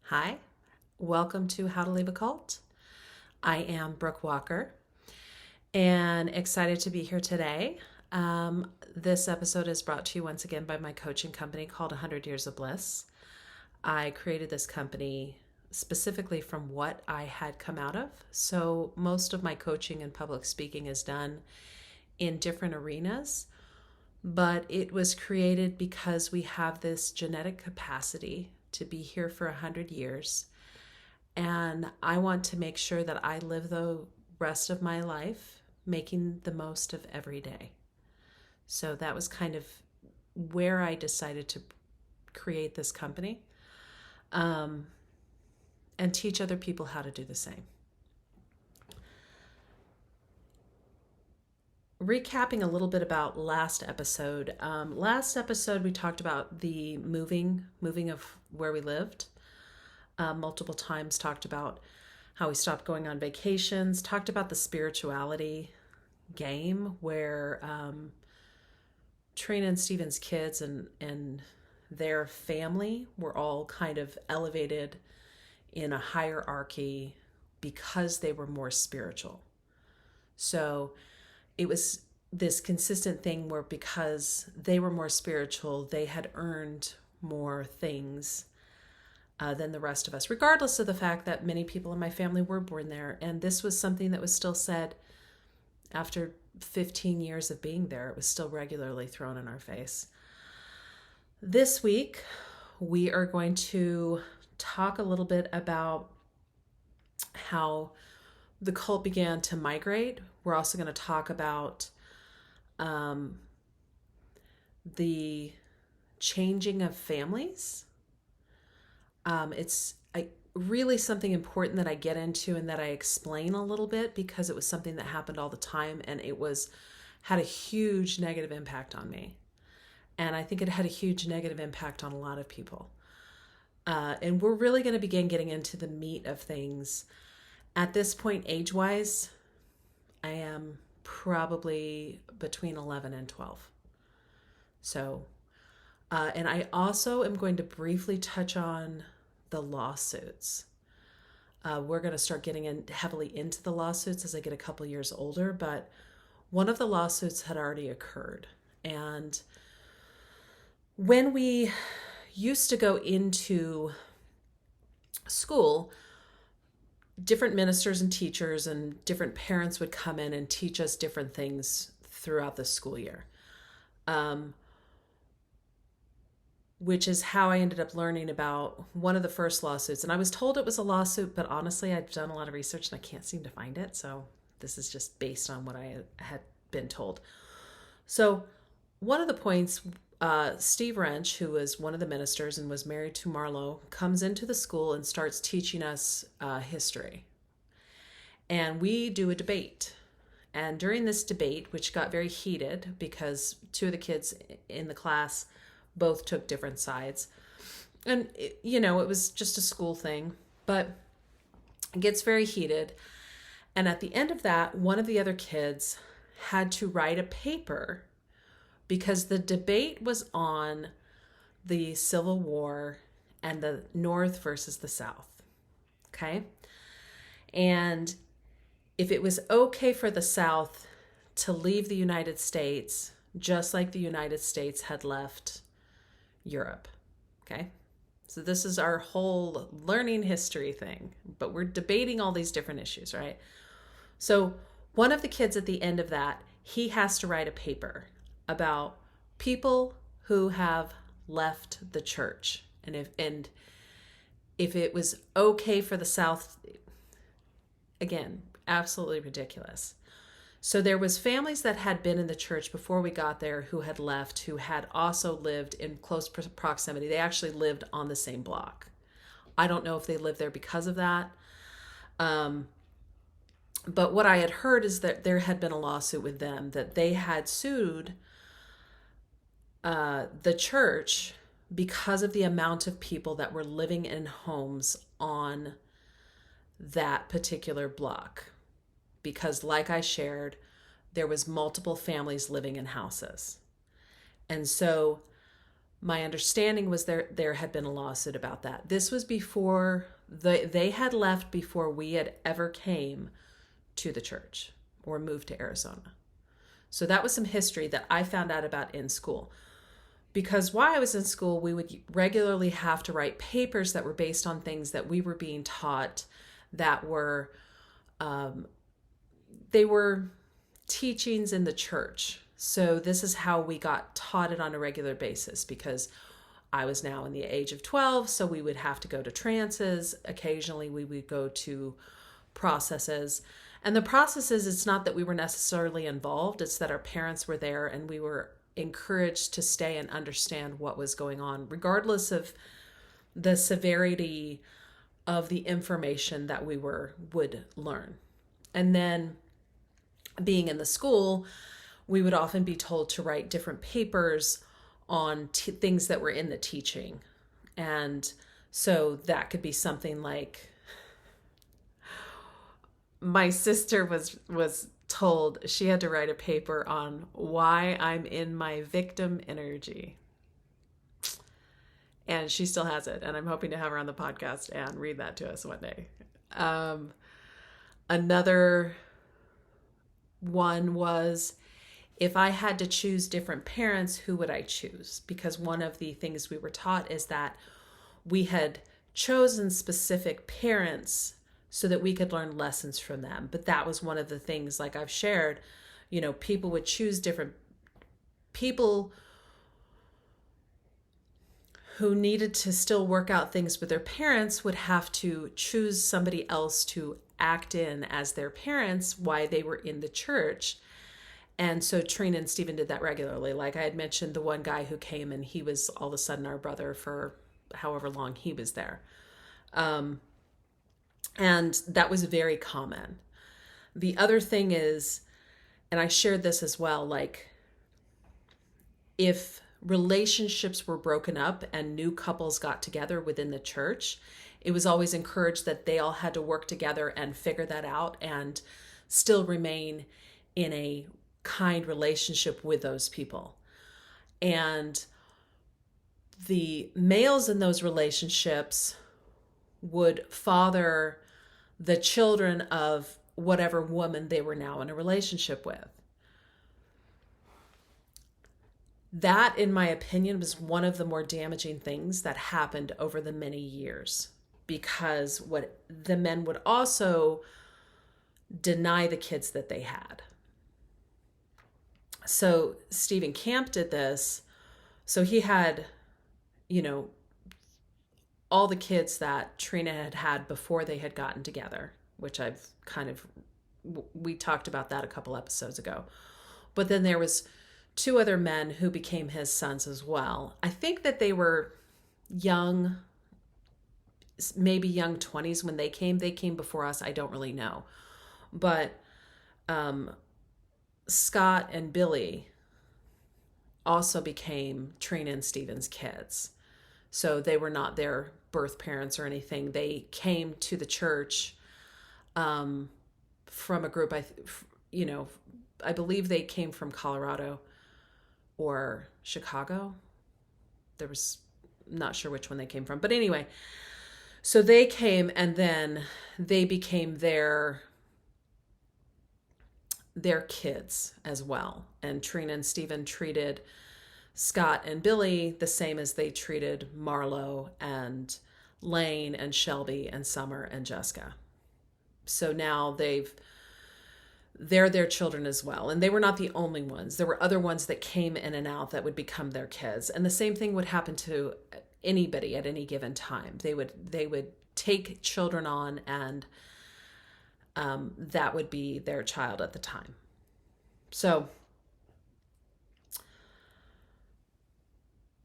Hi, welcome to How to Leave a Cult. I am Brooke Walker and excited to be here today. This episode is brought to you once again by my coaching company called 100 Years of Bliss. I created this company specifically from what I had come out of. So most of my coaching and public speaking is done in different arenas, but it was created because we have this genetic capacity to be here for 100 years. And I want to make sure that I live the rest of my life making the most of every day. So that was kind of where I decided to create this company, and teach other people how to do the same. Recapping a little bit about last episode. Last episode, we talked about the moving of where we lived. Multiple times talked about how we stopped going on vacations, talked about the spirituality game where Trina and Steven's kids and their family were all kind of elevated in a hierarchy because they were more spiritual. So it was this consistent thing where because they were more spiritual, they had earned more things than the rest of us, regardless of the fact that many people in my family were born there. And this was something that was still said after 15 years of being there. It was still regularly thrown in our face. This week, we are going to talk a little bit about how the cult began to migrate. We're also going to talk about the changing of families. It's really something important that I get into and that I explain a little bit because it was something that happened all the time and had a huge negative impact on me. And I think it had a huge negative impact on a lot of people. And we're really going to begin getting into the meat of things. At this point, age-wise, I am probably between 11 and 12. So, and I also am going to briefly touch on the lawsuits. We're going to start getting heavily into the lawsuits as I get a couple years older, but one of the lawsuits had already occurred. And when we used to go into school, different ministers and teachers and different parents would come in and teach us different things throughout the school year. Which is how I ended up learning about one of the first lawsuits. And I was told it was a lawsuit, but honestly, I've done a lot of research and I can't seem to find it. So this is just based on what I had been told. So one of the points, Steve Wrench, who was one of the ministers and was married to Marlo, comes into the school and starts teaching us history. And we do a debate. And during this debate, which got very heated because two of the kids in the class both took different sides. And, it was just a school thing, but it gets very heated. And at the end of that, one of the other kids had to write a paper because the debate was on the Civil War and the North versus the South. Okay? And if it was okay for the South to leave the United States, just like the United States had left Europe. Okay? So this is our whole learning history thing, but we're debating all these different issues, right? So one of the kids at the end of that, he has to write a paper about people who have left the church. And if it was okay for the South, again, absolutely ridiculous. So there was families that had been in the church before we got there who had left, who had also lived in close proximity. They actually lived on the same block. I don't know if they lived there because of that. But what I had heard is that there had been a lawsuit with them, that they had sued the church because of the amount of people that were living in homes on that particular block. Because like I shared, there was multiple families living in houses. And so my understanding was there had been a lawsuit about that. This was before they had left, before we had ever came to the church or moved to Arizona. So that was some history that I found out about in school. Because while I was in school, we would regularly have to write papers that were based on things that we were being taught that were, they were teachings in the church. So this is how we got taught it on a regular basis, because I was now in the age of 12, so we would have to go to trances. Occasionally we would go to processes. And the processes, it's not that we were necessarily involved, it's that our parents were there and we were encouraged to stay and understand what was going on, regardless of the severity of the information that we would learn. And then being in the school, we would often be told to write different papers on things that were in the teaching. And so that could be something like, my sister was told she had to write a paper on why I'm in my victim energy. And she still has it. And I'm hoping to have her on the podcast and read that to us one day. Another one was, if I had to choose different parents, who would I choose? Because one of the things we were taught is that we had chosen specific parents so that we could learn lessons from them. But that was one of the things, like I've shared, people would choose different people who needed to still work out things with their parents would have to choose somebody else to act in as their parents while they were in the church. And so Trina and Stephen did that regularly. Like I had mentioned, the one guy who came and he was all of a sudden our brother for however long he was there. And that was very common. The other thing is, and I shared this as well, like if relationships were broken up and new couples got together within the church, it was always encouraged that they all had to work together and figure that out and still remain in a kind relationship with those people. And the males in those relationships would father the children of whatever woman they were now in a relationship with. That, in my opinion, was one of the more damaging things that happened over the many years, because what the men would also deny the kids that they had. So Stephen Camp did this. So he had, all the kids that Trina had before they had gotten together, which we talked about that a couple episodes ago. But then there was 2 other men who became his sons as well. I think that they were young, maybe young 20s when they came. They came before us. I don't really know. But Scott and Billy also became Trina and Stephen's kids. So they were not their birth parents or anything. They came to the church from a group, I believe they came from Colorado or Chicago. There was, not sure which one they came from. But anyway, so they came and then they became their kids as well. And Trina and Stephen treated Scott and Billy the same as they treated Marlo and Lane and Shelby and Summer and Jessica. So now they're their children as well. And they were not the only ones. There were other ones that came in and out that would become their kids. And the same thing would happen to anybody at any given time. They would take children on, and that would be their child at the time. So,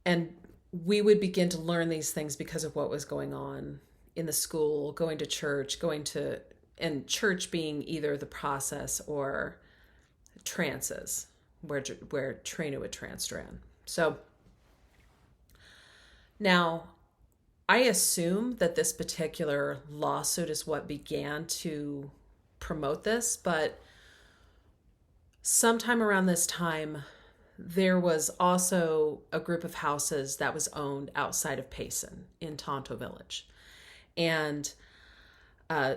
and we would begin to learn these things because of what was going on in the school, going to church, and church being either the process or trances, where Trina would trance ran. So now I assume that this particular lawsuit is what began to promote this, but sometime around this time, there was also a group of houses that was owned outside of Payson in Tonto Village. And uh,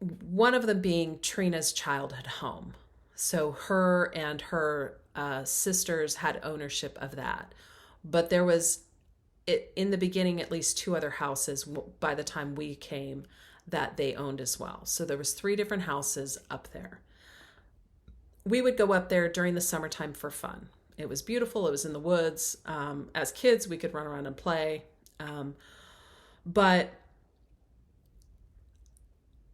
one of them being Trina's childhood home. So her and her sisters had ownership of that. But there was, in the beginning, at least two other houses by the time we came that they owned as well. So there was three different houses up there. We would go up there during the summertime for fun. It was beautiful. It was in the woods. As kids, we could run around and play. But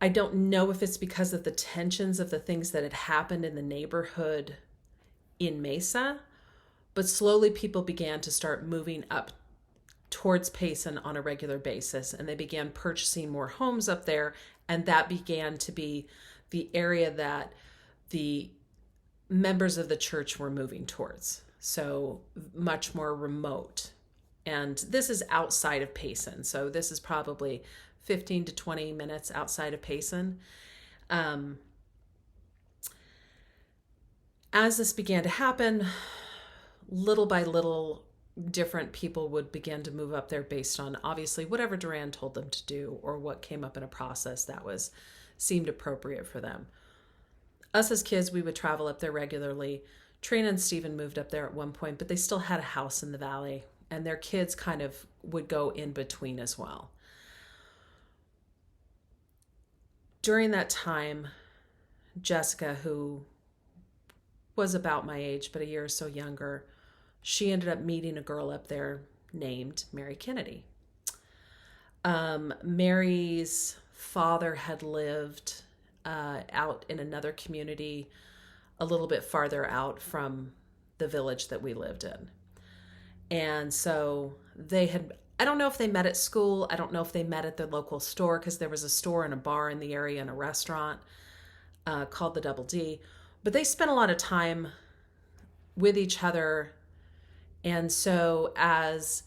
I don't know if it's because of the tensions of the things that had happened in the neighborhood in Mesa, but slowly people began to start moving up towards Payson on a regular basis, and they began purchasing more homes up there, and that began to be the area that the members of the church were moving towards. So much more remote. And this is outside of Payson. So this is probably 15 to 20 minutes outside of Payson. As this began to happen, little by little, different people would begin to move up there based on obviously whatever Duran told them to do or what came up in a process that seemed appropriate for them. Us as kids, we would travel up there regularly. Trina and Stephen moved up there at one point, but they still had a house in the valley, and their kids kind of would go in between as well. During that time, Jessica, who was about my age, but a year or so younger, she ended up meeting a girl up there named Mary Kennedy. Mary's father had lived out in another community a little bit farther out from the village that we lived in. And so I don't know if they met at school. I don't know if they met at the local store, because there was a store and a bar in the area and a restaurant called the Double D. But they spent a lot of time with each other. And so as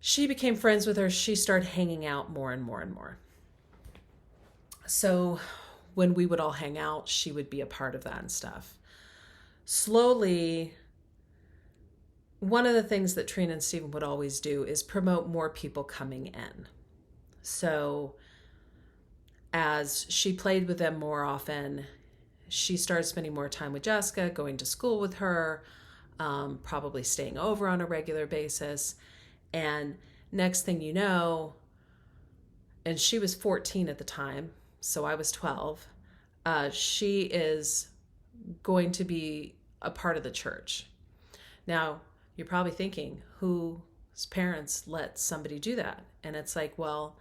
she became friends with her, she started hanging out more and more and more. So when we would all hang out, she would be a part of that and stuff. Slowly, one of the things that Trina and Stephen would always do is promote more people coming in. So as she played with them more often, she started spending more time with Jessica, going to school with her, probably staying over on a regular basis. And next thing you know, and she was 14 at the time, so I was 12, she is going to be a part of the church. Now, you're probably thinking, whose parents let somebody do that? And it's like, well,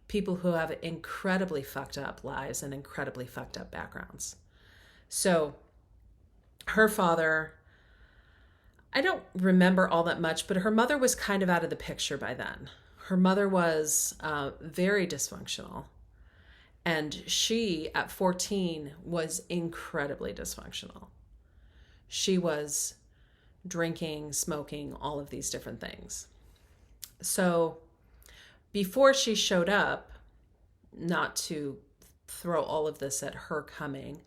people who have incredibly fucked up lives and incredibly fucked up backgrounds. So her father, I don't remember all that much, but her mother was kind of out of the picture by then. Her mother was very dysfunctional. And she, at 14, was incredibly dysfunctional. She was drinking, smoking, all of these different things. So before she showed up, not to throw all of this at her coming,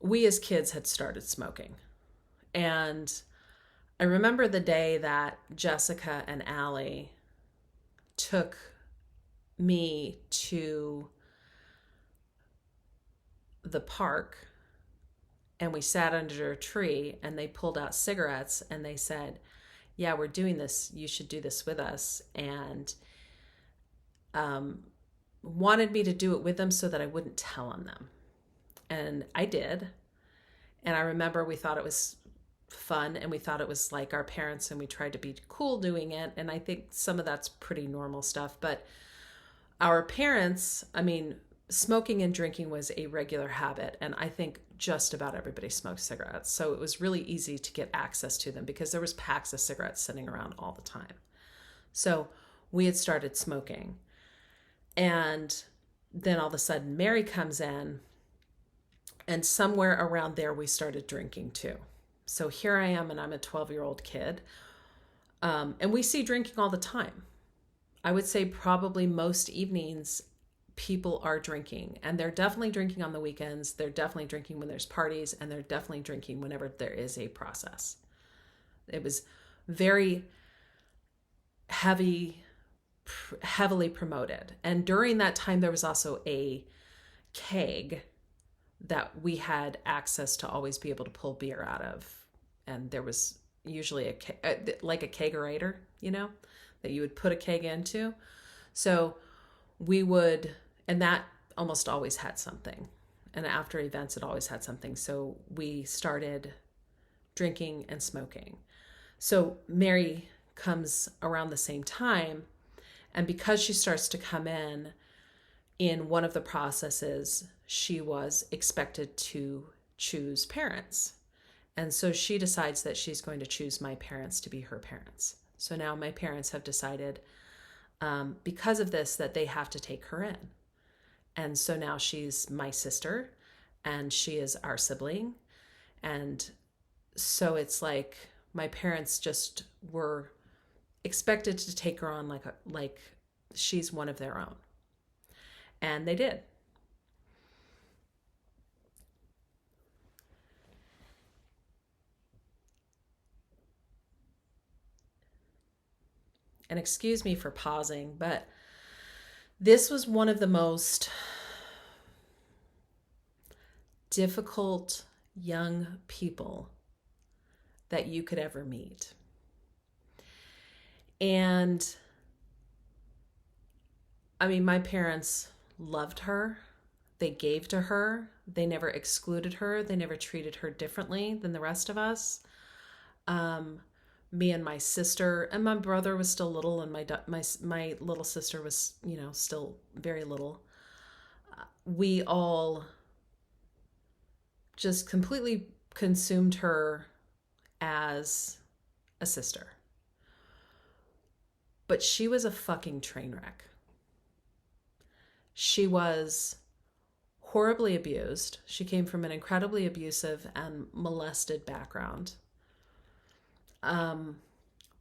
we as kids had started smoking. And I remember the day that Jessica and Allie took me to the park, and we sat under a tree, and they pulled out cigarettes and they said, yeah, we're doing this. You should do this with us. And wanted me to do it with them so that I wouldn't tell on them. And I did. And I remember we thought it was fun, and we thought it was like our parents, and we tried to be cool doing it. And I think some of that's pretty normal stuff. But our parents, I mean, smoking and drinking was a regular habit. And I think just about everybody smoked cigarettes. So it was really easy to get access to them because there was packs of cigarettes sitting around all the time. So we had started smoking. And then all of a sudden Mary comes in, and somewhere around there we started drinking too. So here I am, and I'm a 12-year-old kid. And we see drinking all the time. I would say probably most evenings people are drinking, and they're definitely drinking on the weekends. They're definitely drinking when there's parties, and they're definitely drinking whenever there is a process. It was very heavily promoted. And during that time, there was also a keg that we had access to always be able to pull beer out of. And there was usually like a kegerator, that you would put a keg into. So we would, and that almost always had something. And after events, it always had something. So we started drinking and smoking. So Mary comes around the same time. And because she starts to come in one of the processes, she was expected to choose parents. And so she decides that she's going to choose my parents to be her parents. So now my parents have decided, because of this, that they have to take her in. And so now she's my sister, and she is our sibling. And so it's like my parents just were expected to take her on like she's one of their own. And they did. And excuse me for pausing, but this was one of the most difficult young people that you could ever meet. And I mean, my parents loved her. They gave to her. They never excluded her. They never treated her differently than the rest of us. Me and my sister, and my brother was still little, and my little sister was, still very little. We all just completely consumed her as a sister. But she was a fucking train wreck. She was horribly abused. She came from an incredibly abusive and molested background.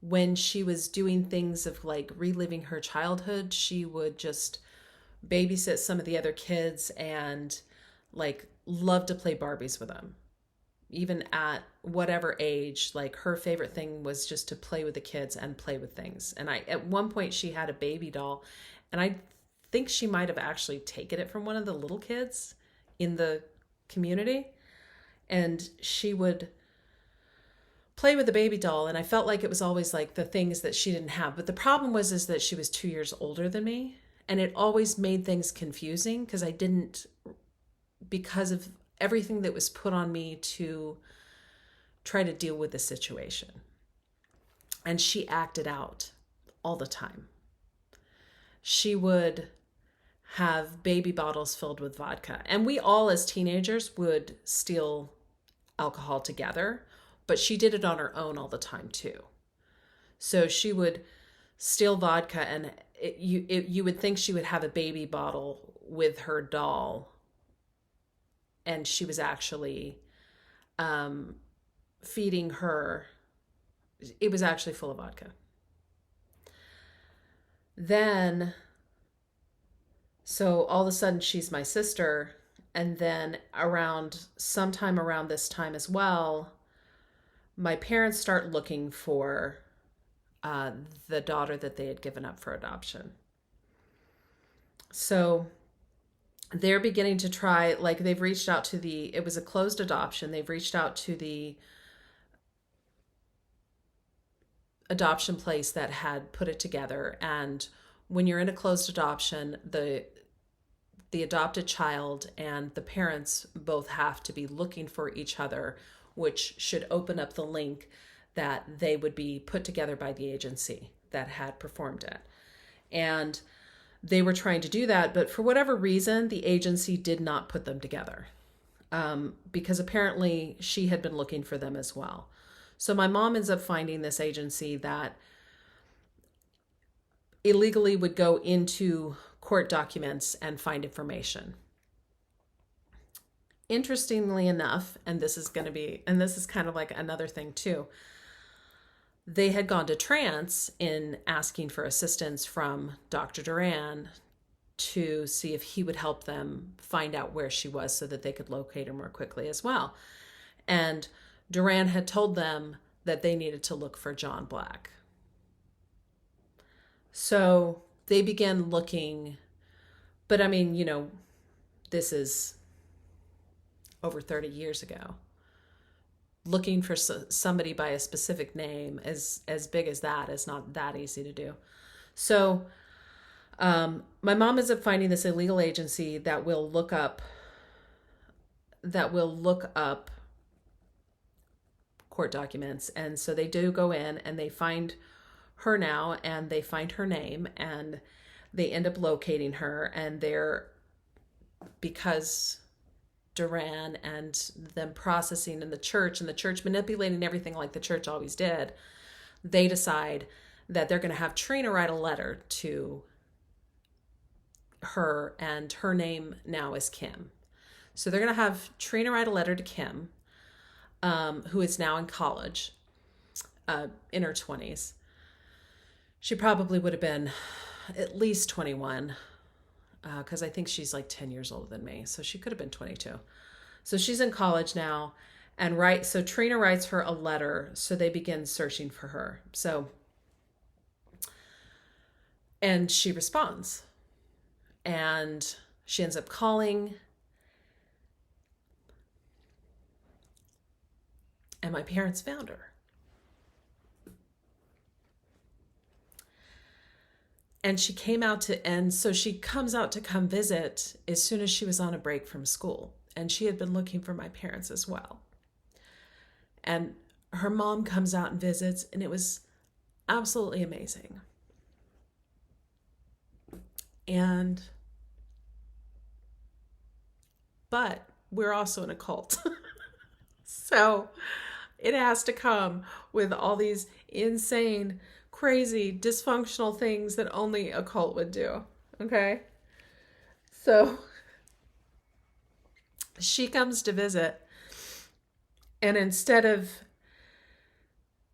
When she was doing things of like reliving her childhood, she would just babysit some of the other kids and like love to play Barbies with them. Even at whatever age, like her favorite thing was just to play with the kids and play with things. And at one point she had a baby doll, and I think she might have actually taken it from one of the little kids in the community. And she would play with the baby doll, and I felt like it was always like the things that she didn't have. But the problem is that she was 2 years older than me, and it always made things confusing because of everything that was put on me to try to deal with the situation. And she acted out all the time. She would have baby bottles filled with vodka, and we all as teenagers would steal alcohol together. But she did it on her own all the time too. So she would steal vodka, and you would think she would have a baby bottle with her doll, and she was actually feeding her. It was actually full of vodka. Then, so all of a sudden she's my sister, and then sometime around this time as well, my parents start looking for the daughter that they had given up for adoption. So they're beginning to try, like they've reached out to it was a closed adoption. They've reached out to the adoption place that had put it together. And when you're in a closed adoption, the adopted child and the parents both have to be looking for each other, which should open up the link that they would be put together by the agency that had performed it. And they were trying to do that, but for whatever reason, the agency did not put them together, because apparently she had been looking for them as well. So my mom ends up finding this agency that illegally would go into court documents and find information. Interestingly enough, and this is kind of like another thing too, they had gone to trance in asking for assistance from Dr. Duran to see if he would help them find out where she was so that they could locate her more quickly as well. And Duran had told them that they needed to look for John Black. So they began looking, but I mean, this is over 30 years ago. Looking for somebody by a specific name as big as that is not that easy to do. So my mom ends up finding this illegal agency that will look up court documents. And so they do go in and they find her now, and they find her name, and they end up locating her. And because Duran and them processing in the church, and the church manipulating everything like the church always did, they decide that they're going to have Trina write a letter to her, and her name now is Kim. So they're going to have Trina write a letter to Kim, who is now in college, in her 20s. She probably would have been at least 21, because I think she's like 10 years older than me. So she could have been 22. So she's in college now. So Trina writes her a letter. So they begin searching for her. And she responds. And she ends up calling. And my parents found her. And she came out so she comes out to come visit as soon as she was on a break from school. And she had been looking for my parents as well. And her mom comes out and visits, and it was absolutely amazing. But we're also in a cult. So it has to come with all these insane, crazy, dysfunctional things that only a cult would do. Okay? So she comes to visit, and instead of,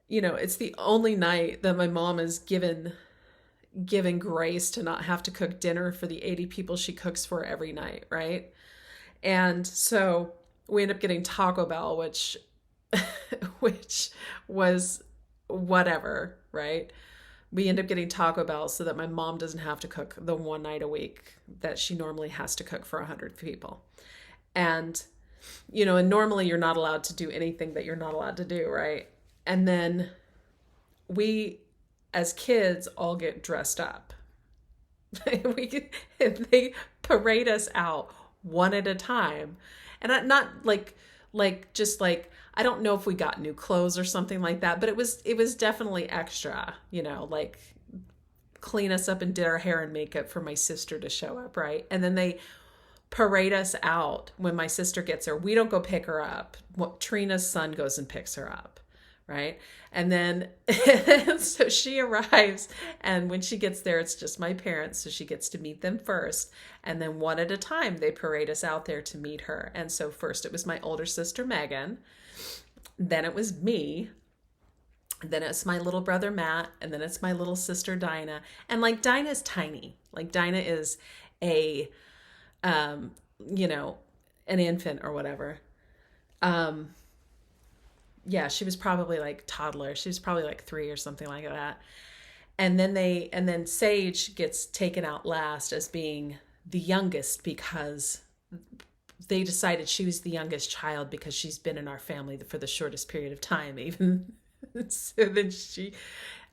it's the only night that my mom is given grace to not have to cook dinner for the 80 people she cooks for every night, right? And so we end up getting Taco Bell, which was whatever, right? We end up getting Taco Bell so that my mom doesn't have to cook the one night a week that she normally has to cook for 100 people. And, and normally you're not allowed to do anything that you're not allowed to do, right? And then we, as kids, all get dressed up. They parade us out one at a time. And not just I don't know if we got new clothes or something like that, but it was definitely extra, like clean us up and did our hair and makeup for my sister to show up, right? And then they parade us out when my sister gets there. We don't go pick her up. Trina's son goes and picks her up, right? And then so she arrives, and when she gets there, it's just my parents, so she gets to meet them first. And then one at a time, they parade us out there to meet her. And so first it was my older sister, Megan. Then it was me. Then it's my little brother, Matt. And then it's my little sister, Dinah. And Dinah's tiny. Dinah is an infant or whatever. Yeah, she was probably toddler. She was probably 3 or something like that. And then Sage gets taken out last as being the youngest, because they decided she was the youngest child because she's been in our family for the shortest period of time, even. So then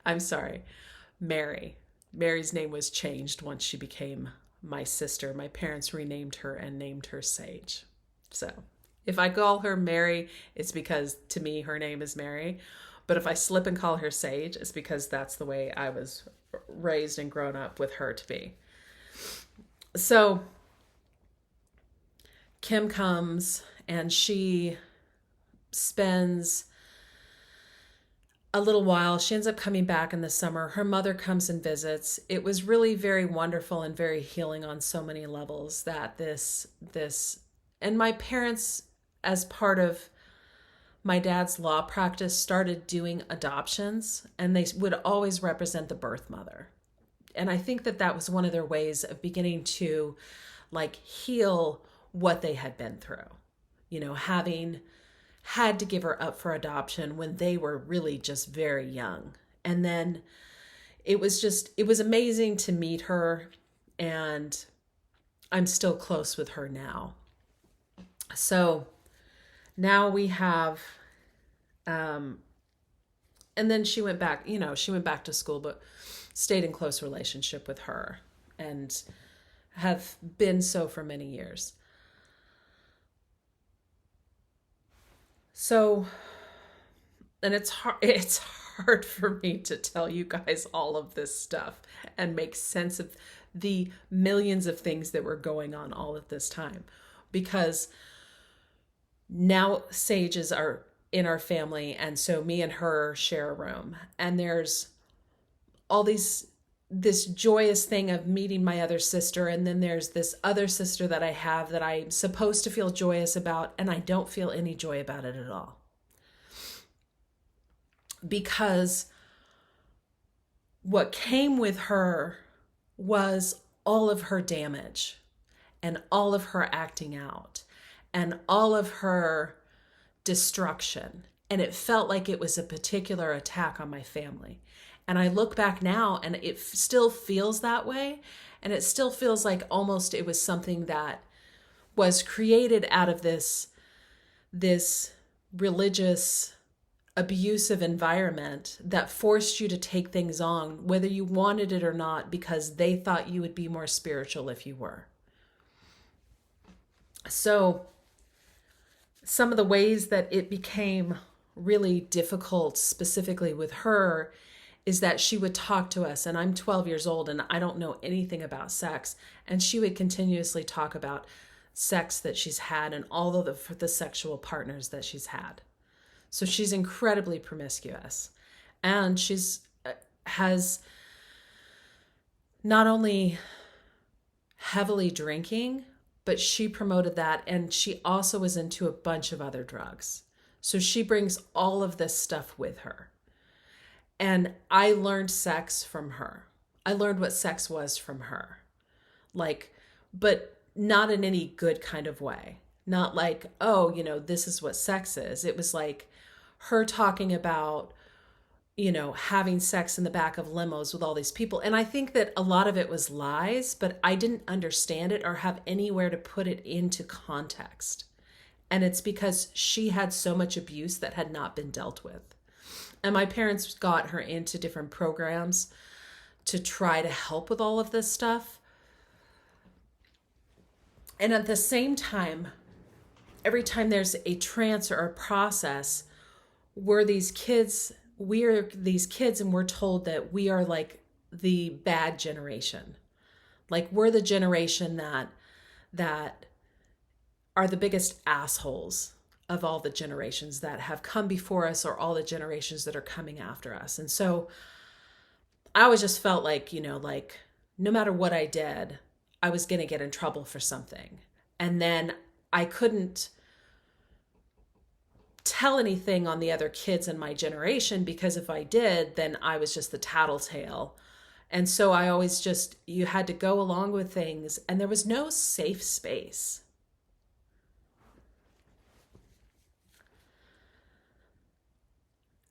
I'm sorry, Mary's name was changed once she became my sister. My parents renamed her and named her Sage. So if I call her Mary, it's because to me her name is Mary. But if I slip and call her Sage, it's because that's the way I was raised and grown up with her to be. So Kim comes, and she spends a little while. She ends up coming back in the summer. Her mother comes and visits. It was really very wonderful and very healing on so many levels that this, and my parents, as part of my dad's law practice, started doing adoptions, and they would always represent the birth mother. And I think that that was one of their ways of beginning to like heal what they had been through. Having had to give her up for adoption when they were really just very young. And then it was amazing to meet her, and I'm still close with her now. So now we have, and then she went back, she went back to school, but stayed in close relationship with her and have been so for many years. So, and it's hard for me to tell you guys all of this stuff and make sense of the millions of things that were going on all at this time, because now Sages are in our family, and so me and her share a room, and there's all this joyous thing of meeting my other sister, and then there's this other sister that I have that I'm supposed to feel joyous about, and I don't feel any joy about it at all, because what came with her was all of her damage and all of her acting out and all of her destruction. And it felt like it was a particular attack on my family. And I look back now and it still feels that way. And it still feels like almost it was something that was created out of this religious, abusive environment that forced you to take things on, whether you wanted it or not, because they thought you would be more spiritual if you were. So some of the ways that it became really difficult, specifically with her, is that she would talk to us, and I'm 12 years old and I don't know anything about sex, and she would continuously talk about sex that she's had and all of the sexual partners that she's had. So she's incredibly promiscuous, and has not only heavily drinking, but she promoted that, and she also was into a bunch of other drugs. So she brings all of this stuff with her. And I learned sex from her. I learned what sex was from her. But not in any good kind of way. Not like, oh, this is what sex is. It was like her talking about, having sex in the back of limos with all these people. And I think that a lot of it was lies, but I didn't understand it or have anywhere to put it into context. And it's because she had so much abuse that had not been dealt with. And my parents got her into different programs to try to help with all of this stuff. And at the same time, every time there's a trance or a process, we're these kids and we're told that we are like the bad generation. Like we're the generation that are the biggest assholes of all the generations that have come before us, or all the generations that are coming after us. And so I always just felt like, no matter what I did, I was going to get in trouble for something. And then I couldn't tell anything on the other kids in my generation, because if I did, then I was just the tattletale. And so I always you had to go along with things, and there was no safe space.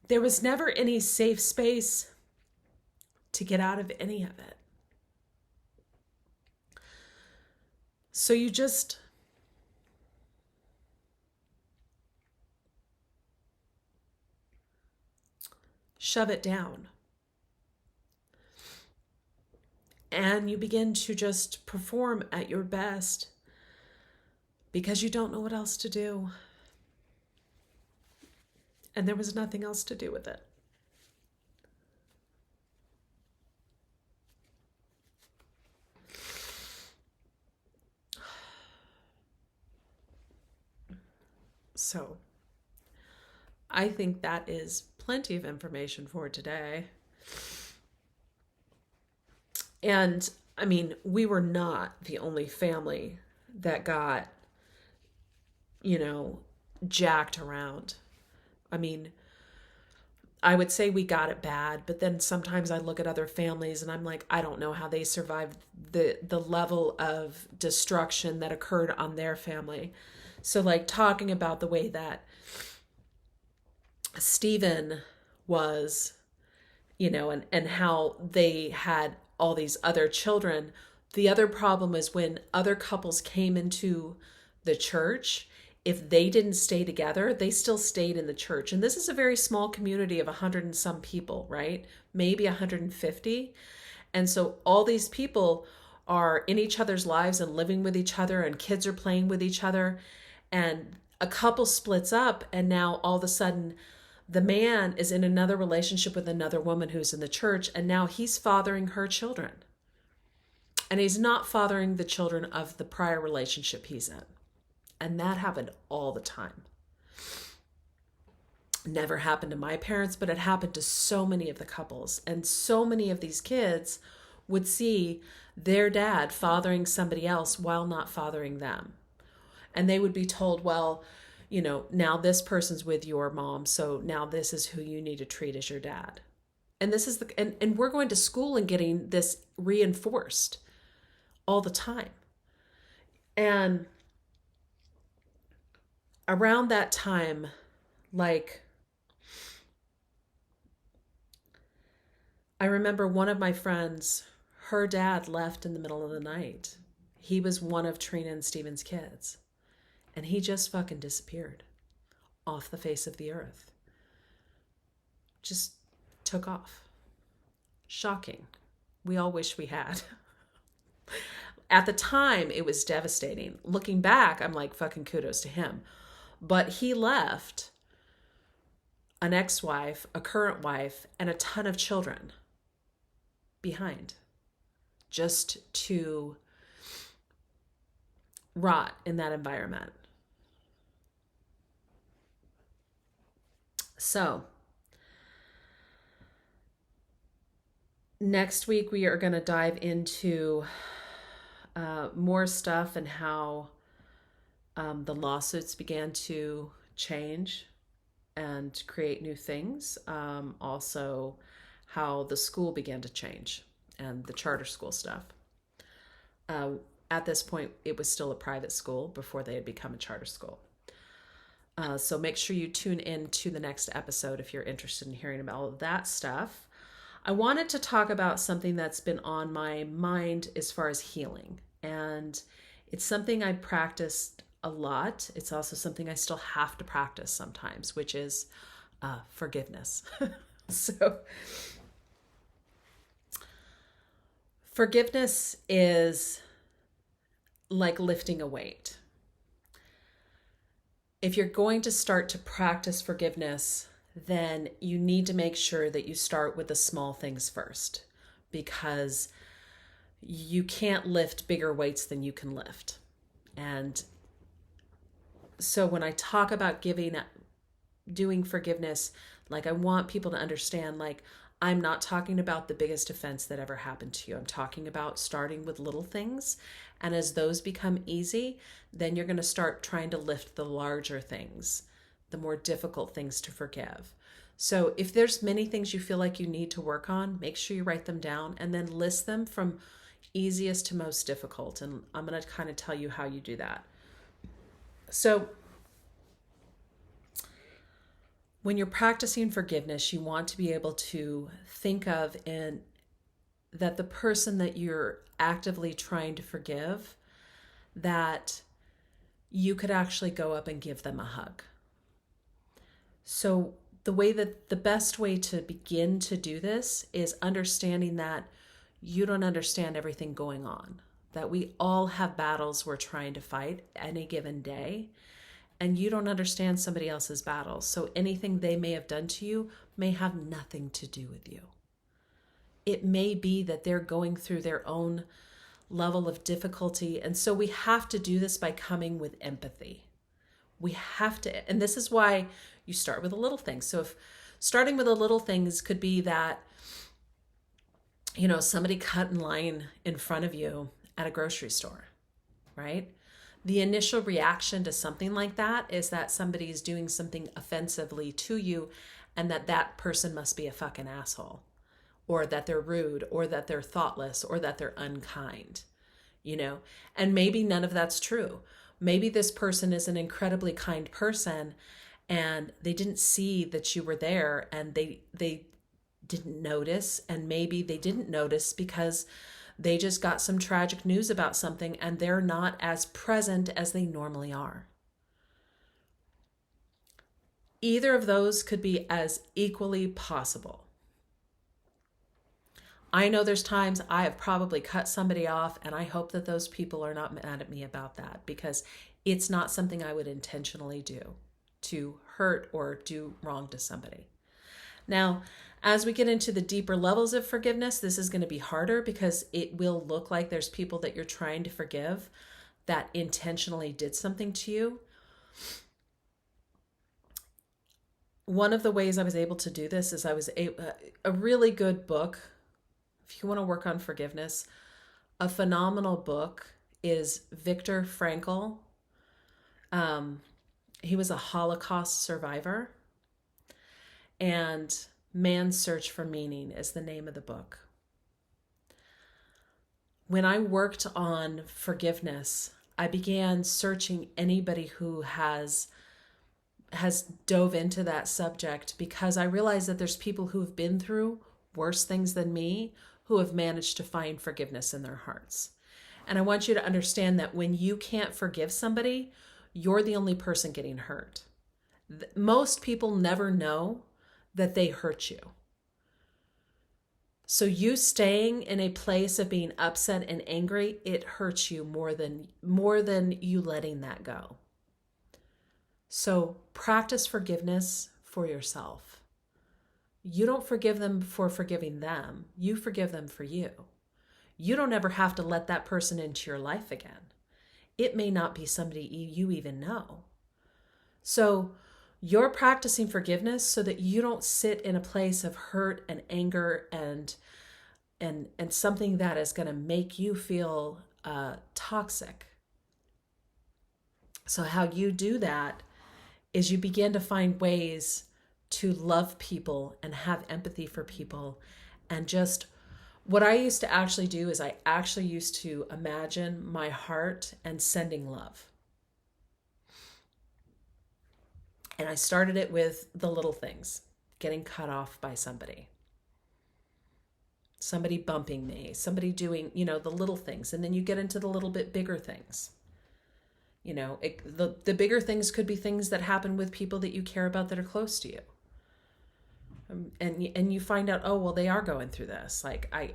There was never any safe space to get out of any of it. So you just shove it down. And you begin to just perform at your best because you don't know what else to do. And there was nothing else to do with it. So, I think that is plenty of information for today. And, I mean, we were not the only family that got, jacked around. I mean, I would say we got it bad, but then sometimes I look at other families and I'm like, I don't know how they survived the level of destruction that occurred on their family. So like talking about the way that Stephen was, and how they had all these other children. The other problem is when other couples came into the church, if they didn't stay together, they still stayed in the church. And this is a very small community of 100 and some people, right? Maybe 150. And so all these people are in each other's lives and living with each other, and kids are playing with each other. And a couple splits up, and now all of a sudden the man is in another relationship with another woman who's in the church, and now he's fathering her children. And he's not fathering the children of the prior relationship he's in. And that happened all the time. Never happened to my parents, but it happened to so many of the couples. And so many of these kids would see their dad fathering somebody else while not fathering them. And they would be told, well, now this person's with your mom, so now this is who you need to treat as your dad. And this is and we're going to school and getting this reinforced all the time. And around that time, like, I remember one of my friends, her dad left in the middle of the night. He was one of Trina and Steven's kids. And he just fucking disappeared off the face of the earth. Just took off. Shocking. We all wish we had. At the time, it was devastating. Looking back, I'm like, fucking kudos to him. But he left an ex-wife, a current wife, and a ton of children behind, just to rot in that environment. So, next week we are going to dive into more stuff and how the lawsuits began to change and create new things. Also, how the school began to change and the charter school stuff. At this point, it was still a private school before they had become a charter school. So make sure you tune in to the next episode if you're interested in hearing about all of that stuff. I wanted to talk about something that's been on my mind as far as healing. And it's something I practiced a lot. It's also something I still have to practice sometimes, which is forgiveness. So forgiveness is like lifting a weight. If you're going to start to practice forgiveness, then you need to make sure that you start with the small things first, because you can't lift bigger weights than you can lift. And so when I talk about doing forgiveness, like, I want people to understand, like, I'm not talking about the biggest offense that ever happened to you. I'm talking about starting with little things. And as those become easy, then you're going to start trying to lift the larger things, the more difficult things to forgive. So if there's many things you feel like you need to work on, make sure you write them down and then list them from easiest to most difficult. And I'm going to kind of tell you how you do that. So when you're practicing forgiveness, you want to be able to think of that the person that you're actively trying to forgive, that you could actually go up and give them a hug. So the best way to begin to do this is understanding that you don't understand everything going on, that we all have battles we're trying to fight any given day. And you don't understand somebody else's battles. So anything they may have done to you may have nothing to do with you. It may be that they're going through their own level of difficulty. And so we have to do this by coming with empathy. We have to, and this is why you start with the little things. So if starting with the little things could be that, somebody cut in line in front of you at a grocery store, right? The initial reaction to something like that is that somebody is doing something offensively to you, and that that person must be a fucking asshole, or that they're rude, or that they're thoughtless, or that they're unkind, you know? And maybe none of that's true. Maybe this person is an incredibly kind person and they didn't see that you were there, and they didn't notice, and maybe they didn't notice because they just got some tragic news about something and they're not as present as they normally are. Either of those could be as equally possible. I know there's times I have probably cut somebody off, and I hope that those people are not mad at me about that, because it's not something I would intentionally do to hurt or do wrong to somebody. Now, as we get into the deeper levels of forgiveness, this is going to be harder because it will look like there's people that you're trying to forgive that intentionally did something to you. One of the ways I was able to do this is a really good book. If you want to work on forgiveness, a phenomenal book is Viktor Frankl. He was a Holocaust survivor, and Man's Search for Meaning is the name of the book. When I worked on forgiveness, I began searching anybody who has dove into that subject, because I realized that there's people who have been through worse things than me who have managed to find forgiveness in their hearts. And I want you to understand that when you can't forgive somebody, you're the only person getting hurt. Most people never know that they hurt you. So you staying in a place of being upset and angry, it hurts you more than you letting that go. So practice forgiveness for yourself. You don't forgive them for forgiving them. You forgive them for you. You don't ever have to let that person into your life again. It may not be somebody you even know. So you're practicing forgiveness so that you don't sit in a place of hurt and anger and something that is going to make you feel toxic. So how you do that is you begin to find ways to love people and have empathy for people. And just what I used to actually do is I actually used to imagine my heart and sending love. And I started it with the little things, getting cut off by somebody bumping me, somebody doing, the little things. And then you get into the little bit bigger things. The bigger things could be things that happen with people that you care about that are close to you. And you find out, oh, well, they are going through this. Like, I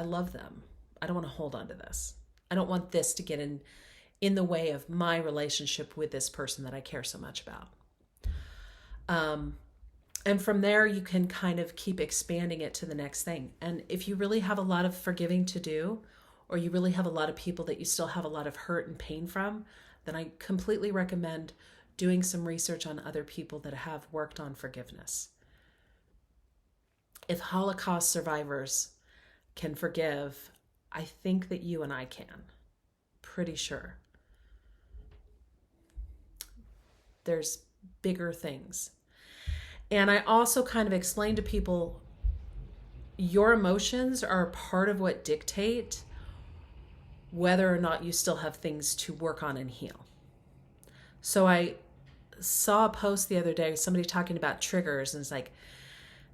love them. I don't want to hold on to this. I don't want this to get in the way of my relationship with this person that I care so much about. And from there, you can kind of keep expanding it to the next thing. And if you really have a lot of forgiving to do, or you really have a lot of people that you still have a lot of hurt and pain from, then I completely recommend doing some research on other people that have worked on forgiveness. If Holocaust survivors can forgive, I think that you and I can. Pretty sure. There's bigger things. And I also kind of explain to people, your emotions are part of what dictate whether or not you still have things to work on and heal. So I saw a post the other day, somebody talking about triggers, and it's like,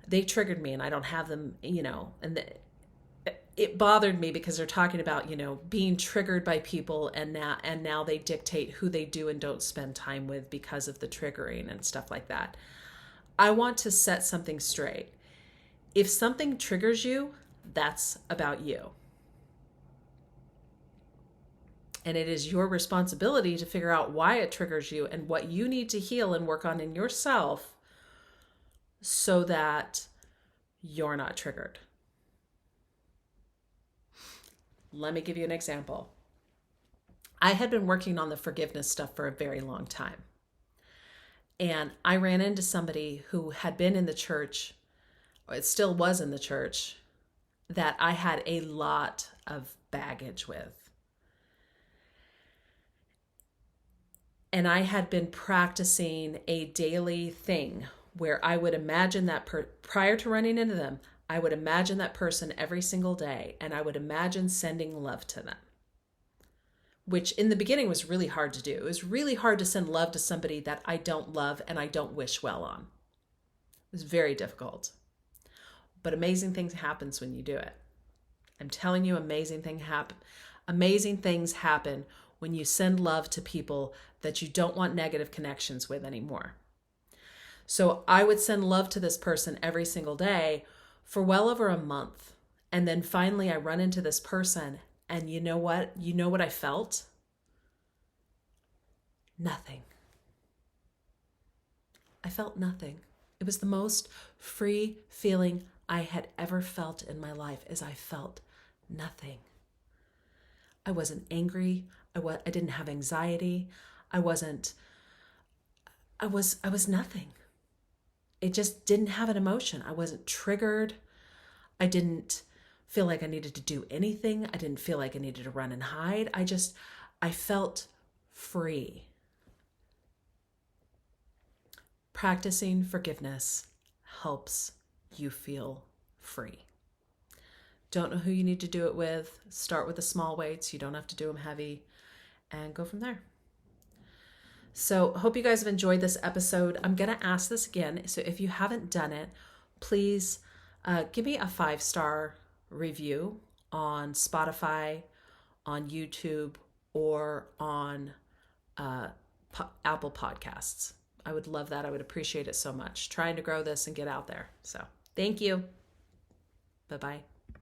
they triggered me and I don't have them, and it bothered me because they're talking about, being triggered by people, and now they dictate who they do and don't spend time with because of the triggering and stuff like that. I want to set something straight. If something triggers you, that's about you. And it is your responsibility to figure out why it triggers you and what you need to heal and work on in yourself so that you're not triggered. Let me give you an example. I had been working on the forgiveness stuff for a very long time. And I ran into somebody who had been in the church, or it still was in the church, that I had a lot of baggage with. And I had been practicing a daily thing where I would imagine that prior to running into them, I would imagine that person every single day, and I would imagine sending love to them, which in the beginning was really hard to do. It was really hard to send love to somebody that I don't love and I don't wish well on. It was very difficult. But amazing things happens when you do it. I'm telling you, amazing things happen when you send love to people that you don't want negative connections with anymore. So I would send love to this person every single day for well over a month. And then finally I run into this person, and you know what? You know what I felt? Nothing. I felt nothing. It was the most free feeling I had ever felt in my life, as I felt nothing. I wasn't angry. I didn't have anxiety. I was nothing. It just didn't have an emotion. I wasn't triggered. I didn't feel like I needed to do anything. I didn't feel like I needed to run and hide. I felt free. Practicing forgiveness helps you feel free. Don't know who you need to do it with. Start with the small weights. You don't have to do them heavy, and go from there. So hope you guys have enjoyed this episode. I'm going to ask this again. So if you haven't done it, please give me a 5-star review on Spotify, on YouTube, or on Apple Podcasts. I would love that. I would appreciate it so much. Trying to grow this and get out there. So thank you. Bye-bye.